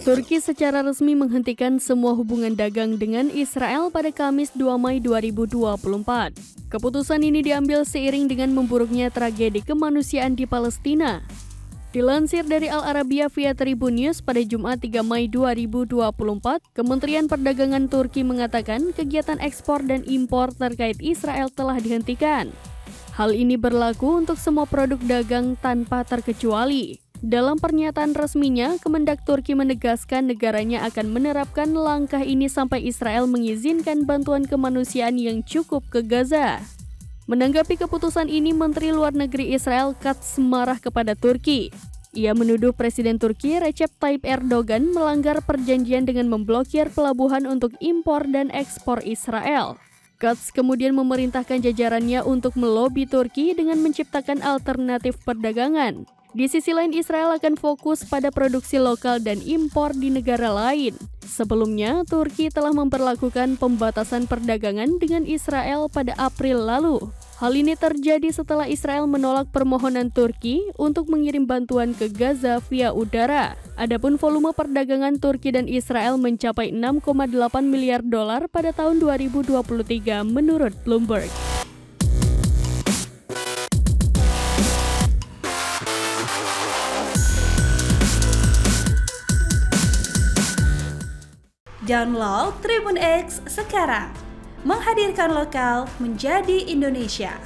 Turki secara resmi menghentikan semua hubungan dagang dengan Israel pada Kamis 2 Mei 2024. Keputusan ini diambil seiring dengan memburuknya tragedi kemanusiaan di Palestina. Dilansir dari Al Arabiya via Tribun News pada Jumat 3 Mei 2024, Kementerian Perdagangan Turki mengatakan kegiatan ekspor dan impor terkait Israel telah dihentikan. Hal ini berlaku untuk semua produk dagang tanpa terkecuali. Dalam pernyataan resminya, Kemendak Turki menegaskan negaranya akan menerapkan langkah ini sampai Israel mengizinkan bantuan kemanusiaan yang cukup ke Gaza. Menanggapi keputusan ini, Menteri Luar Negeri Israel Katz marah kepada Turki. Ia menuduh Presiden Turki Recep Tayyip Erdogan melanggar perjanjian dengan memblokir pelabuhan untuk impor dan ekspor Israel. Katz kemudian memerintahkan jajarannya untuk melobi Turki dengan menciptakan alternatif perdagangan. Di sisi lain, Israel akan fokus pada produksi lokal dan impor di negara lain. Sebelumnya, Turki telah memperlakukan pembatasan perdagangan dengan Israel pada April lalu. Hal ini terjadi setelah Israel menolak permohonan Turki untuk mengirim bantuan ke Gaza via udara. Adapun volume perdagangan Turki dan Israel mencapai 6,8 miliar dolar pada tahun 2023 menurut Bloomberg. Download Tribun X sekarang, menghadirkan lokal menjadi Indonesia.